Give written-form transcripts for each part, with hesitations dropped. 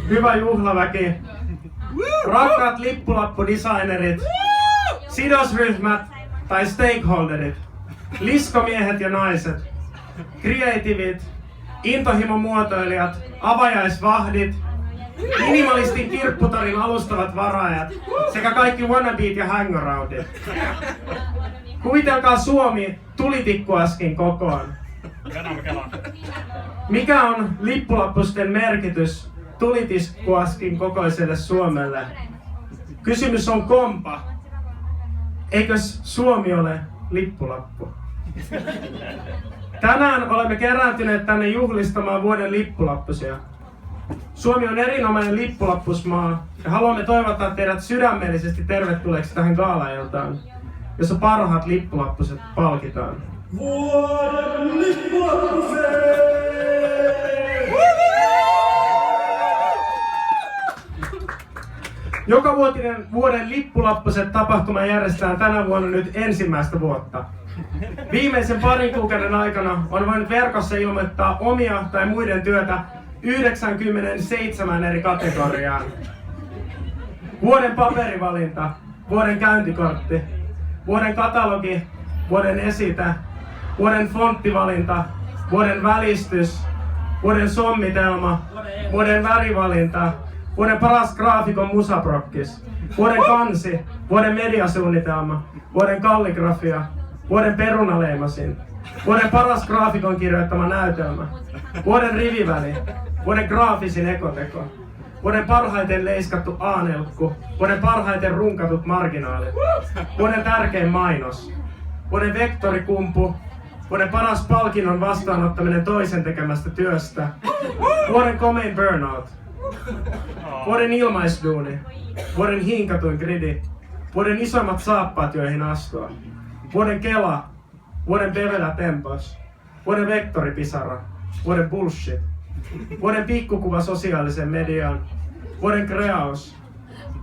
hyvä juhlaväki, rakkaat lippulappudesignerit, sidosryhmät tai stakeholderit, liskomiehet ja naiset, kreativit, intohimomuotoilijat, avajaisvahdit, minimalistin kirpputorin alustavat varaajat sekä kaikki wannabeet ja hangaroundit. Kuvitelkaa Suomi tulitikkuaskin kokoon. Mikä on lippulappusten merkitys tulitikkuaskin kokoiselle Suomelle? Kysymys on kompa. Eikös Suomi ole lippulappu? Tänään olemme kerääntyneet tänne juhlistamaan vuoden lippulappusia. Suomi on erinomainen lippulappusmaa ja haluamme toivottaa teidät sydämellisesti tervetulleeksi tähän gaalailtaan, jossa parhaat lippulappuset palkitaan. Vuoden lippulappuset! Joka vuotinen vuoden lippulappuset tapahtuma järjestetään tänä vuonna nyt ensimmäistä vuotta. Viimeisen parin kuukauden aikana on voinut verkossa ilmoittaa omia tai muiden työtä 97 eri kategoriaan. Vuoden paperivalinta, vuoden käyntikortti, vuoden katalogi, vuoden esitä, vuoden fonttivalinta, vuoden välistys, vuoden sommitelma, vuoden värivalinta, vuoden paras graafikon musaprokkis, vuoden kansi, vuoden mediasuunnitelma, vuoden kalligrafia, vuoden perunaleimasin, vuoden paras graafikon kirjoittama näytelmä, vuoden riviväli, vuoden graafisin ekoteko, vuoden parhaiten leiskattu A-nelkku, vuoden parhaiten runkatut marginaalit, vuoden tärkein mainos, vuoden vektorikumpu, vuoden paras palkinnon vastaanottaminen toisen tekemästä työstä, vuoden komein burnout, vuoden ilmaisduuni, vuoden hinkatuin gridi, vuoden isoimmat saappaat joihin astua, vuoden kela, vuoden bevelä tempos, vuoden vektoripisara, vuoden bullshit, vuoden pikkukuva sosiaalisen mediaan, vuoden kreaus,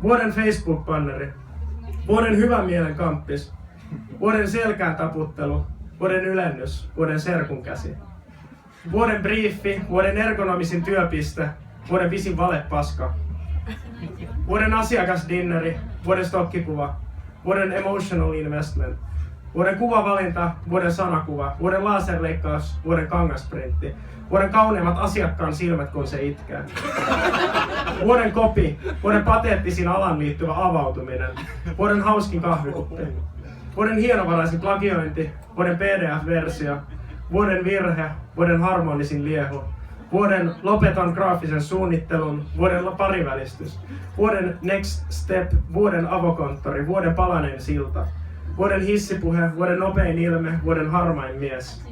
vuoden Facebook-banneri, vuoden hyvän mielen kamppis, vuoden selkään taputtelu, vuoden ylennys, vuoden serkun käsi, vuoden briefi, vuoden ergonomisin työpiste, vuoden pisin valepaska, vuoden asiakasdinneri, vuoden stokkikuva, vuoden emotional investment, vuoden kuvavalinta, vuoden sanakuva, vuoden laserleikkaus, vuoden kangasprintti, vuoden kauneimmat asiakkaan silmät kun se itkee, vuoden kopi, vuoden pateettisin alan liittyvä avautuminen, vuoden hauskin kahvikuppi, vuoden hienovaraisin plagiointi, vuoden PDF-versio, vuoden virhe, vuoden harmonisin liehu, vuoden lopetan graafisen suunnittelun, vuoden parivälistys, vuoden next step, vuoden avokonttori, vuoden palanen silta, vuoden hissipuhe, vuoden nopein ilme, vuoden harmain mies,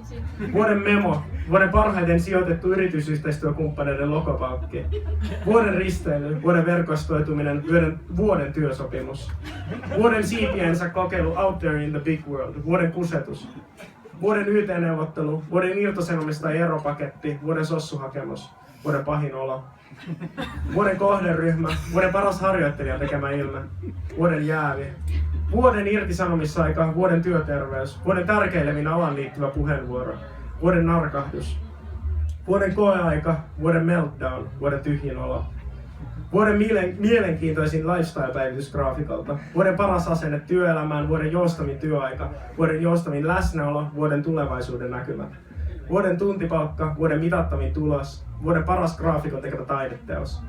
vuoden memo, vuoden parhaiten sijoitettu yritysyhteistyökumppaneiden logopalkki, vuoden risteily, vuoden verkostoituminen, vuoden työsopimus, vuoden siipiensä kokeilu out there in the big world, vuoden kusetus, vuoden YT-neuvottelu, vuoden irtosanomista tai eropaketti, vuoden sossuhakemus, vuoden pahin olo, vuoden kohderyhmä, vuoden paras harjoittelija tekemä ilme, vuoden jäävi, vuoden irtisanomisaika, vuoden työterveys, vuoden tärkeilevin alan liittyvä puheenvuoro, vuoden narkahdus, vuoden koeaika, vuoden meltdown, vuoden tyhjin olo, vuoden mielenkiintoisin lifestyle-päivitys graafikolta, vuoden paras asenne työelämään, vuoden joustavin työaika, vuoden joustavin läsnäolo, vuoden tulevaisuuden näkymät, vuoden tuntipalkka, vuoden mitattavin tulos, vuoden paras graafikon tekemä taideteos,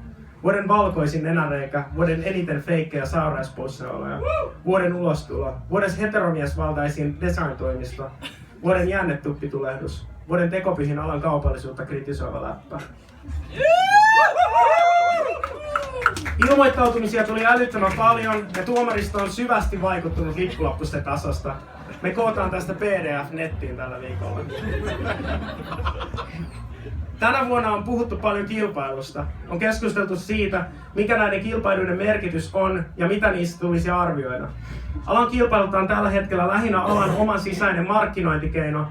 vuoden valkoisin nenäreikä, vuoden eniten feikkejä sairauspoissaoloja, vuoden ulostulo, vuoden heteromiesvaltaisin design-toimisto, vuoden jännetuppitulehdus, vuoden tekopyhin alan kaupallisuutta kritisoiva läppä. Ilmoittautumisia tuli älyttömän paljon ja tuomaristo on syvästi vaikuttunut lippulappusten tasosta. Me kootaan tästä PDF nettiin tällä viikolla. Tänä vuonna on puhuttu paljon kilpailusta. On keskusteltu siitä, mikä näiden kilpailuiden merkitys on ja mitä niistä tulisi arvioida. Alan kilpailut on tällä hetkellä lähinnä alan oman sisäinen markkinointikeino,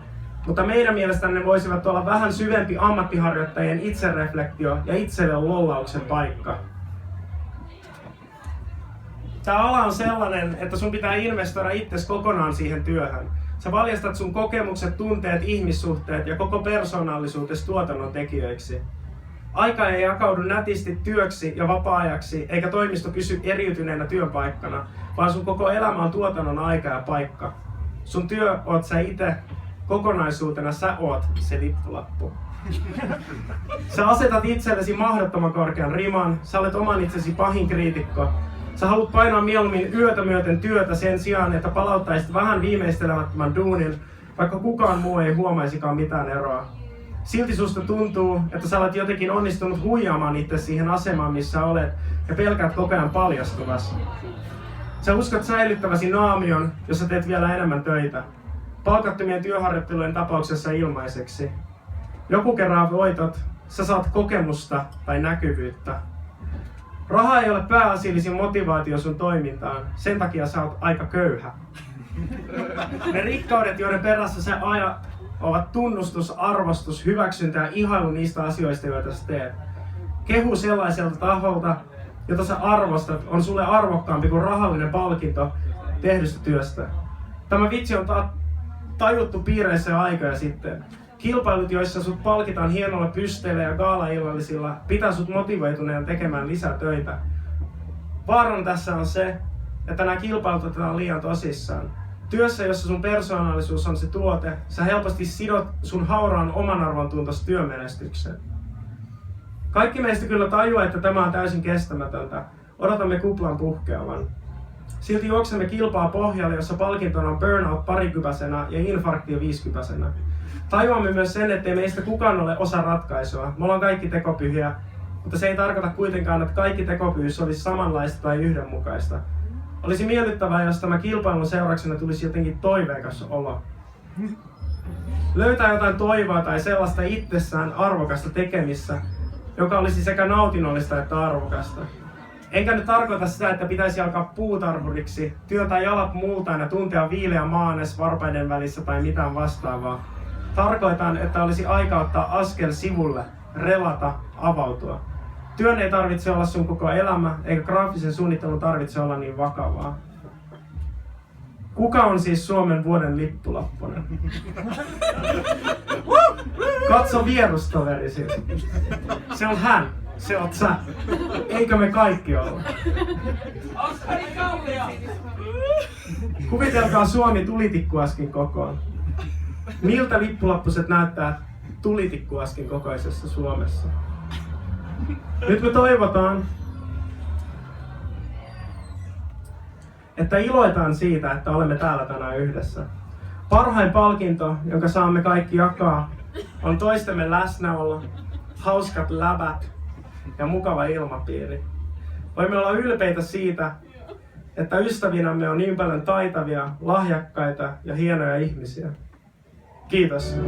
mutta meidän mielestämme ne voisivat olla vähän syvempi ammattiharjoittajien itsereflektio ja itselle lollauksen paikka. Tämä ala on sellainen, että sun pitää investoida itsesi kokonaan siihen työhön. Sä valjastat sun kokemukset, tunteet, ihmissuhteet ja koko persoonallisuutesi tuotannon tekijöiksi. Aika ei jakaudu nätisti työksi ja vapaa-ajaksi, eikä toimisto pysy eriytyneenä työpaikkana, vaan sun koko elämä on tuotannon aika ja paikka. Sun työ oot sä itse, kokonaisuutena sä oot se lippulappu. Sä asetat itsellesi mahdottoman korkean riman, sä olet oman itsesi pahin kriitikko. Sä haluat painaa mieluummin yötä myöten työtä sen sijaan, että palauttaisit vähän viimeistelemättömän duunin, vaikka kukaan muu ei huomaisikaan mitään eroa. Silti susta tuntuu, että sä olet jotenkin onnistunut huijaamaan itse siihen asemaan, missä olet, ja pelkäät koko ajan paljastuvasi. Sä uskot säilyttäväsi naamion, jos sä teet vielä enemmän töitä. Palkattomien työharjoittelujen tapauksessa ilmaiseksi. Joku kerran voitot, sä saat kokemusta tai näkyvyyttä. Raha ei ole pääasiallisin motivaatio sun toimintaan, sen takia sä oot aika köyhä. Ne rikkaudet, joiden perässä sä ajat, ovat tunnustus, arvostus, hyväksyntä ja ihailu niistä asioista, joita sä teet. Kehu sellaiselta taholta, jota sä arvostat, on sulle arvokkaampi kuin rahallinen palkinto tehdystä työstä. Tämä vitsi on tajuttu piireissä jo aikoja sitten. Kilpailut, joissa sut palkitaan hienolla pysteillä ja gaalaillallisilla, pitää sut motivoituneena tekemään lisää töitä. Vaaran tässä on se, että nämä kilpailut otetaan liian tosissaan. Työssä, jossa sun persoonallisuus on se tuote, sä helposti sidot sun hauraan omanarvontuntosi työmenestykseen. Kaikki meistä kyllä tajuaa, että tämä on täysin kestämätöntä. Odotamme kuplan puhkeavan. Silti juoksemme kilpaa pohjalle, jossa palkintona on burnout parikypäsenä ja infarktio 50-vuotiaana. Tajuamme myös sen, ettei meistä kukaan ole osa ratkaisua. Me ollaan kaikki tekopyhiä, mutta se ei tarkoita kuitenkaan, että kaikki tekopyhyys olisi samanlaista tai yhdenmukaista. Olisi miellyttävää, jos tämä kilpailun seurauksena tulisi jotenkin toiveikas olo. Löytää jotain toivoa tai sellaista itsessään arvokasta tekemissä, joka olisi sekä nautinnollista että arvokasta. Enkä nyt tarkoita sitä, että pitäisi alkaa puutarhuriksi, työntää jalat multaan ja tuntea viileä maanes varpaiden välissä tai mitään vastaavaa. Tarkoitan, että olisi aika ottaa askel sivulle, relata, avautua. Työn ei tarvitse olla sun koko elämä, eikä graafisen suunnittelun tarvitse olla niin vakavaa. Kuka on siis Suomen vuoden lippulappunen? Katso vierustoverisi. Se on hän, se oot sä. Eikö me kaikki olla? Kuvitelkaa Suomi tulitikkuaskin kokoon. Miltä lippulappuset näyttää tulitikkuaskin kokoisessa Suomessa? Nyt me toivotaan, että iloitaan siitä, että olemme täällä tänään yhdessä. Parhain palkinto, jonka saamme kaikki jakaa, on toistemme läsnäolo, hauskat läbät ja mukava ilmapiiri. Voimme olla ylpeitä siitä, että ystävinämme on niin paljon taitavia, lahjakkaita ja hienoja ihmisiä. Kiitos.